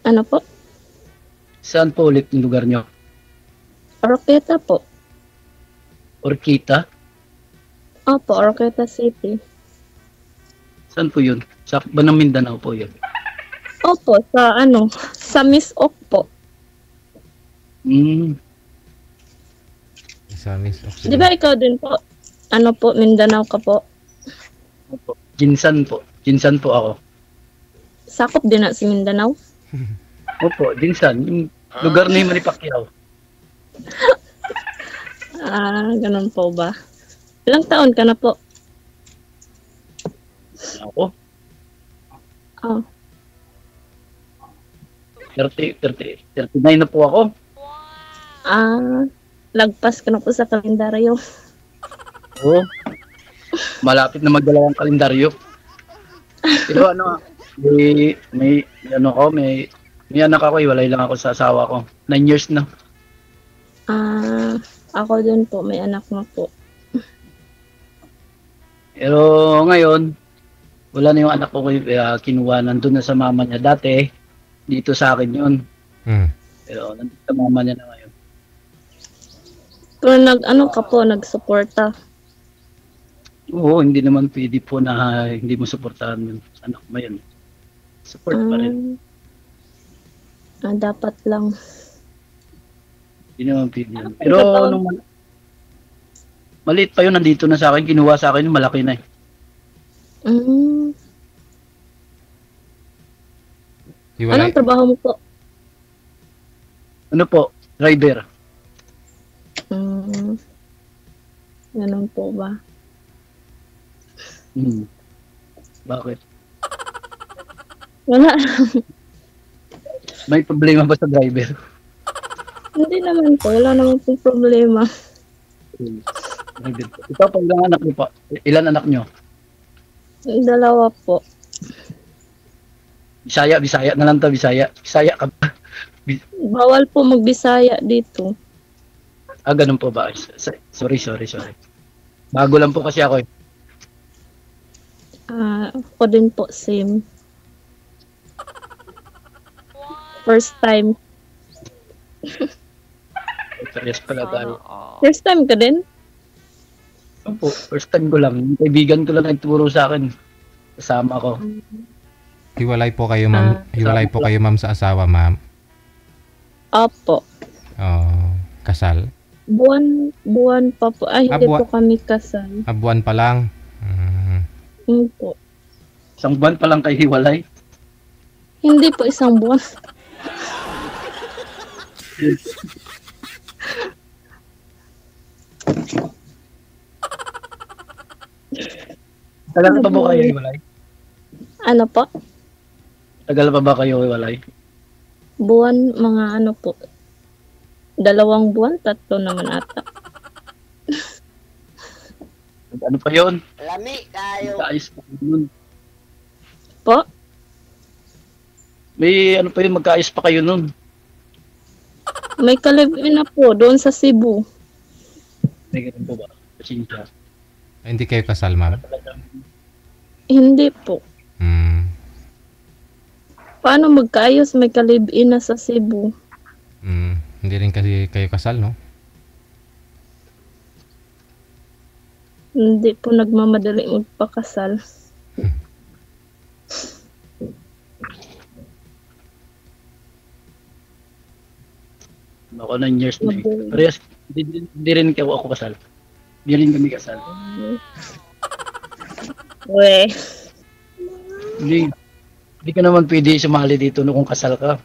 Ano po? Saan po ulit yung lugar nyo? Oroqueta po. Orquita? Opo, Oroqueta City. Saan po yun? Sa Banang Mindanao po yun. Opo, sa Miss Ok po. Hmm. Sa Miss Di ba ikaw din po? Ano po, Mindanao ka po? Opo. Jinsan po. Jinsan po ako. Sakop din na si Mindanao? Opo, Jinsan. Yung lugar ni Manny Pacquiao. Ganun po ba? Ilang taon ka na po? Ako. Oh, 39 na po ako. lagpas ka na po sa kalendaryo. Oo. Malapit na magdalawang kalendaryo. Pero ano, may anak ako, walay lang ako sa asawa ko. 9 years na. Ako din po, may anak na po. Pero ngayon, wala na yung anak ko, kinuha, nandun na sa mama niya. Dati, dito sa akin yun. Pero nandun sa mama niya na ngayon. Pero nagsuporta. Oo, hindi naman pwede po na hindi mo suportahan yung anak mo yun. Support pa rin. Dapat lang. Hindi naman pwede yun. Pero nung maliit pa yun, nandito na sa akin, kinuha sa akin, malaki na eh. Anong trabaho mo po? Ano po? Driver. Ganun po ba? Bakit? Wala. May problema ba sa driver? Hindi naman po. Wala naman po problema. Driver po. Ikaw pa, ilang anak niyo pa? Ilan anak niyo? 2 po. Bisaya na lang to, Bisaya. Bisaya ka ba? Bawal po magbisaya dito. Ganun po ba? Sorry. Bago lang po kasi ako eh. Ako din po, same. First time. Parehas pala tayo. First time ka din? Opo, first time ko lang. Yung kaibigan ko lang nagturo sa akin. Kasama ko. Hiwalay po kayo, ma'am. Hiwalay po kayo, ma'am, sa asawa, ma'am. Opo. Kasal? Buwan pa po. Hindi po kami kasal. Buwan pa lang. Hindi po. Isang buwan pa lang kayo hiwalay? Hindi po, 1 buwan. Tagal pa ba kayo hiwalay? Ano po? Tagal pa ba kayo hiwalay? Buwan, mga po. 2 buwan, 3 naman ata. Ano pa yun? Lami kayo. Magkaayos pa kayo nun. Po? May ano pa yun, magkaayos pa kayo nun. May kalibin na po, doon sa Cebu. May ganun po ba? Pasensya. Hindi kayo kasal, ma'am? Hindi po. Paano magkaayos? May kalibin na sa Cebu. Hindi rin kasi kayo kasal, no? Hindi po nagmamadali magpakasal. Ako 9 years na eh. Parehas, hindi rin ako kasal. Hindi rin kami kasal. We. Hindi ka naman pwede sumali dito no kung kasal ka.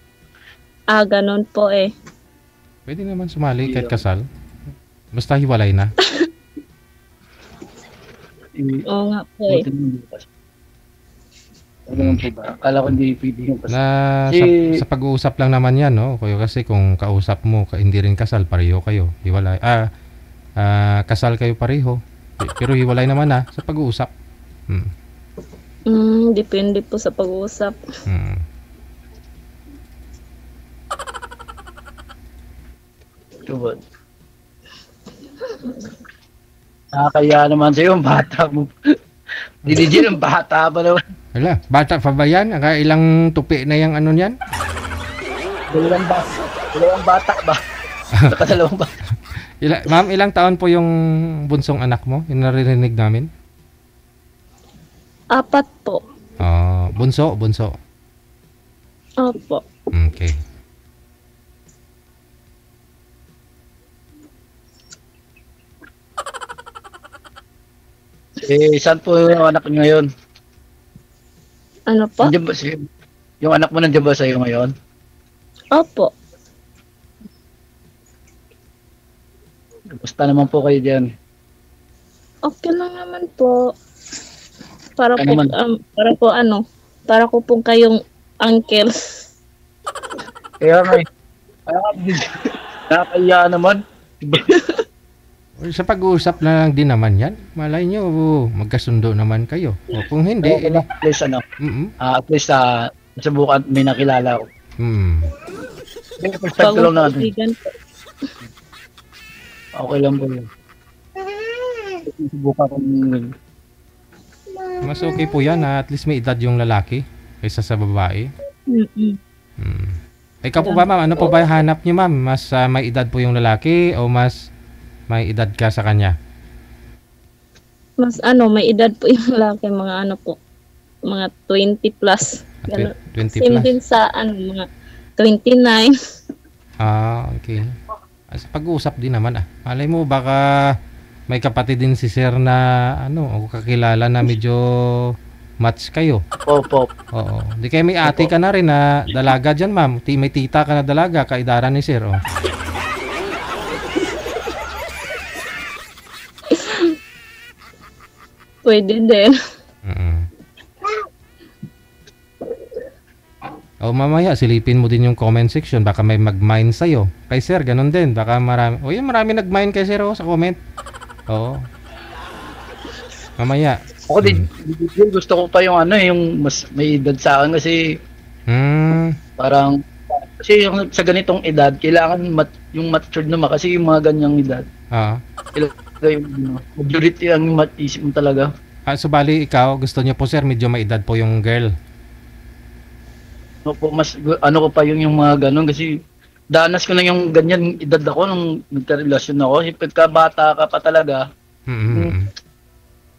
Ganun po eh. Pwede naman sumali kahit kasal. Basta hiwalay na. Oo nga po eh. Akala ko hindi pwede yung kasal. Sa pag-uusap lang naman yan, no? Kasi kung kausap mo, hindi rin kasal, pareho kayo. Hiwalay. Kasal kayo pareho. Pero hiwalay naman sa pag-uusap. Depende po sa pag-uusap. Tubod. Kaya naman sa'yo, bata mo. Dinidin ang bata pa naman. Hala, bata pa ba yan? Ilang tupi na yung ano yan? Dalawang bata ba? Dalawang bata. Ma'am, ilang taon po yung bunsong anak mo? Yung naririnig namin? 4 po. Bunso. Opo. Okay. Saan po yung anak niyo ngayon? Ano po? Nandiyan ba yung anak mo nandiyan ba sa'yo ngayon? Opo. Basta naman po kayo dyan. Okay lang naman po. Para Ano po, naman? para ko pong kayong uncle. Kaya nga eh. Nakakaya naman. Sa pag-uusap na lang din naman yan. Malay nyo, magkasundo naman kayo. O kung hindi, At least mm at least nasubukan may nakilala ko. First time ko lang natin. Kaibigan po. Okay lang po yun. Subukan ko Mas okay po yan na at least may edad yung lalaki kaysa sa babae. Mm-mm. Ikaw po ba, ma'am? Ano po ba yung hanap niyo, ma'am? Mas may edad po yung lalaki o mas may edad ka sa kanya? Mas may edad po yung lalaki, mga mga 20 plus. Ganun. 20 Same plus? din sa mga 29. Okay. Sa pag-uusap din naman Malay mo baka may kapatid din si sir na o kakilala na medyo match kayo. Opo. Oo. Di kayo may ate ka na rin na dalaga dyan, ma'am. May tita ka na dalaga, kaidara ni sir. Pwede din. Mamaya silipin mo din yung comment section, baka may mag-mine sa'yo. Kay sir, ganun din. Baka marami nag-mine kay sir sa comment. Oo. Mamaya. Ako din, gusto ko pa yung yung mas may edad sa akin kasi parang kasi yung sa ganitong edad, kailangan yung matured naman kasi yung mga ganyang edad. Kailangan yung majority ang isip mo talaga. Subali ikaw, gusto niyo po sir, medyo may edad po yung girl. Mas ko pa yung mga ganun kasi danas ko na yung ganyan edad ako nung nagka-relasyon ako. Pagka bata ka pa talaga,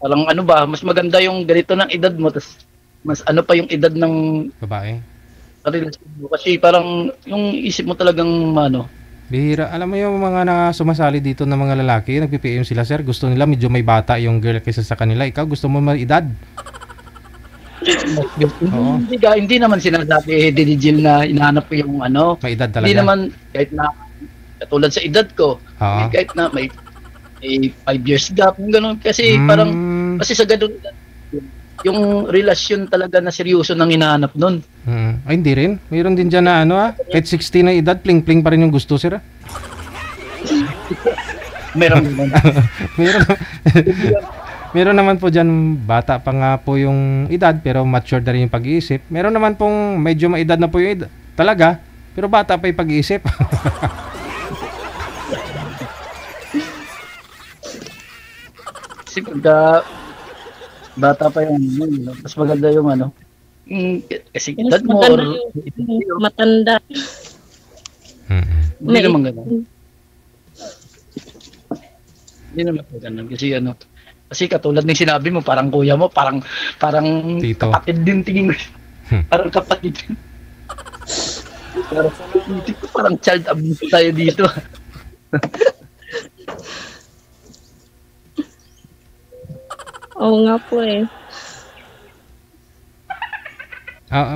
parang mas maganda yung ganito ng edad mo, tas mas pa yung edad ng babae. Relasyon mo. Kasi parang yung isip mo talagang Bihira. Alam mo yung mga sumasali dito ng mga lalaki, nagpi-PM sila sir, gusto nila medyo may bata yung girl kaysa sa kanila. Ikaw gusto mo may edad? Hindi naman sinasabi Jill na hinahanap ko yung may edad talaga. Hindi naman kahit na katulad sa edad ko, kahit na may 5 years gap, gano'n kasi parang kasi sa ganun yung relasyon talaga na seryoso nang hinahanap nun. Ay hindi rin. Mayroon din diyan na kahit 60 na edad, pling-pling pa rin yung gusto sir. Meron naman. Meron naman po dyan, bata pa nga po yung edad, pero mature na rin yung pag-iisip. Meron naman pong medyo maedad na po yung edad, talaga, pero bata pa yung pag-iisip. Kasi pagka bata pa yung mas maganda yung kasi edad mo or yung matanda. Hindi naman ganun. Hindi naman ganun kasi kasi katulad ng sinabi mo, parang kuya mo, parang Tito. Kapatid din tingin ko. Parang kapatid din. Parang child abuse tayo dito. Oo nga po eh.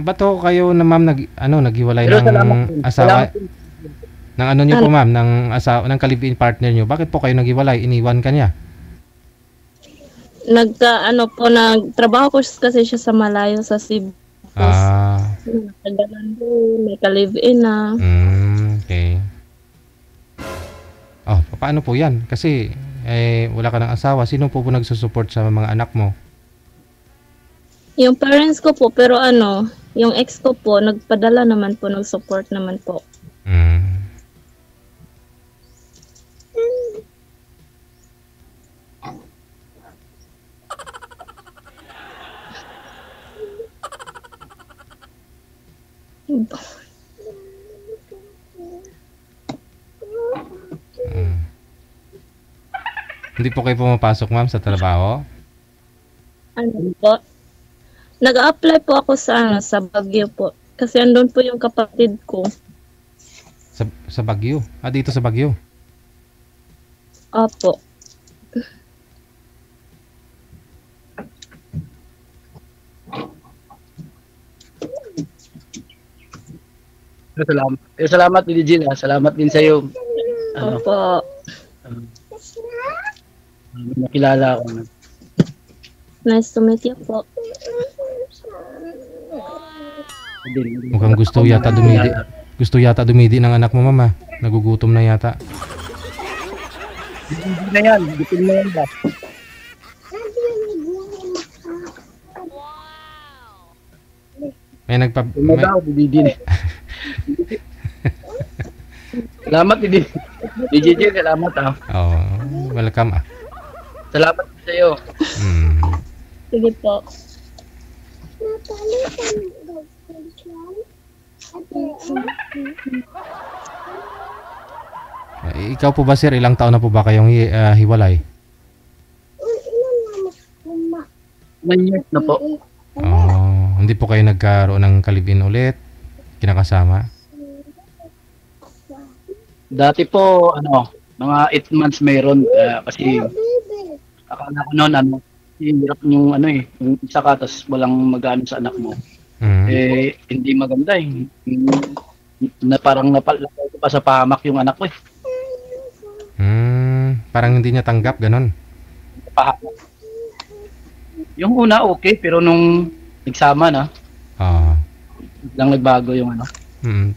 Ba't ho kayo na ma'am naghiwalay Pero ng asawa? Ng niyo po ma'am, ng asawa, ng kalibin partner niyo. Bakit po kayo naghiwalay? Iniwan ka niya? Nagtrabaho ko kasi siya sa malayo sa Cebu. Nagkagalan doon, may ka-live-in na. Okay. Paano po yan? Kasi wala ka ng asawa. Sino po nagsusupport sa mga anak mo? Yung parents ko po, pero yung ex ko po, nagpadala naman po, nag-support naman po. Hindi po kayo pumapasok, ma'am, sa trabaho? Ano po? Nag-a-apply po ako sa Baguio po. Kasi andun po yung kapatid ko. Sa Baguio? Dito sa Baguio? Opo. Salamat. Salamat din, Jill. Salamat din sa iyo. Opo. Nakilala ako. Nice to meet you po. Mukhang gusto yata dumidi. Gusto yata dumidi ng anak mo, mama. Nagugutom na yata. Hindi na yan. Gutom na yan ba? May Hindi. Salamat, Didi. DJ, salamat ah. Oh, welcome ah. Salamat sa iyo. Sige po. Ikaw po ba, sir, ilang taon na po ba kayong hiwalay? 9 years na po. Oh, hindi po kayo nagkaroon ng kalibin ulit? Kinakasama? Dati po, mga 8 months mayroon. Kasi akala ko noon, hirap yung yung isa ka, tapos walang mag-ano sa anak mo. Hindi maganda eh. Parang napalakay ko pa sa pahamak yung anak ko eh. Parang hindi niya tanggap, ganon. Pahamak. Yung una okay, pero nung nagsama na, lang nagbago yung ano.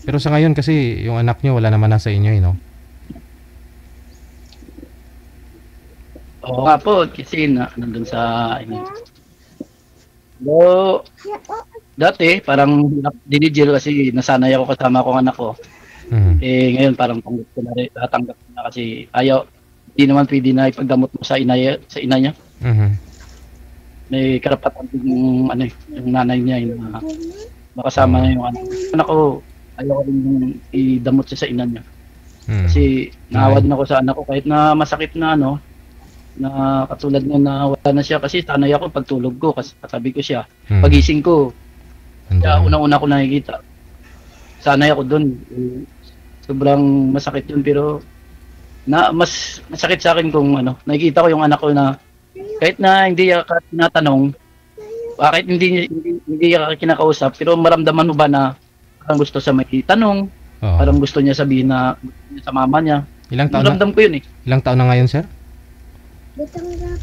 Pero sa ngayon kasi yung anak niyo wala naman na sa inyo, no? Oo nga po, kasi nandun sa dati parang dinigil kasi nasanay ako kasama ko ang anak ko. Ngayon parang tanggap ko na kasi hindi naman pwede na ipagdamot mo sa ina niya. May karapatan din yung nanay niya yung makasama niya yung anak ko. Ayaw ko rin idamot siya sa ina niya. Kasi naawa din ako sa anak ko kahit na masakit na na katulad nga na wala na siya kasi sanay ako pagtulog ko kasi sabi ko siya pagising ko kaya unang-una ko nakikita sanay ako doon sobrang masakit yun pero mas masakit sa akin kung nakikita ko yung anak ko na kahit na hindi ka tinatanong bakit hindi ka kinakausap pero maramdaman mo ba na parang gusto sa may tanong parang gusto niya sabihin na sa mama niya maramdam ko yun eh. Ilang taon na ngayon, sir?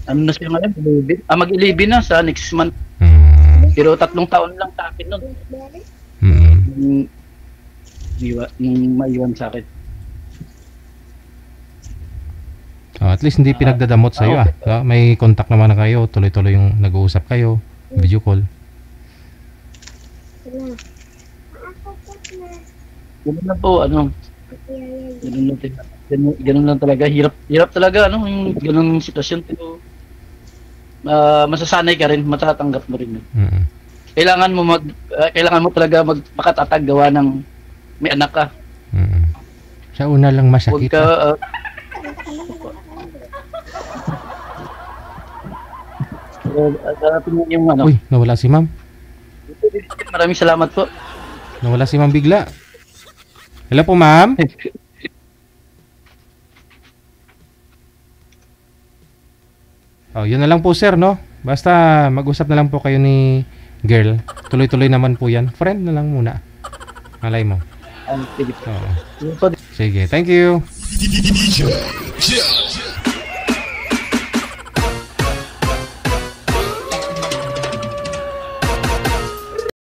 Ano na siya ngayon? Mag-11 na sa next month. Pero 3 taon lang sa akin nun. Nung maiwan sa akin. At least hindi pinagdadamot sa iyo may contact naman na kayo, tuloy-tuloy yung nag-uusap kayo, video call. Ganun na po, ganun lang talaga, hirap talaga yung ganung sitwasyon pero masasanay ka rin, matatanggap mo rin yun. Kailangan mo talaga magpakatatag gawa ng may anak ka. Sa una lang masakit. Uy, nawala si ma'am. Maraming salamat po. Nawala si ma'am bigla. Hello po, ma'am. Yun na lang po, sir, no? Basta mag-usap na lang po kayo ni girl. Tuloy-tuloy naman po yan. Friend na lang muna. Malay mo. Sige. Sige, thank you.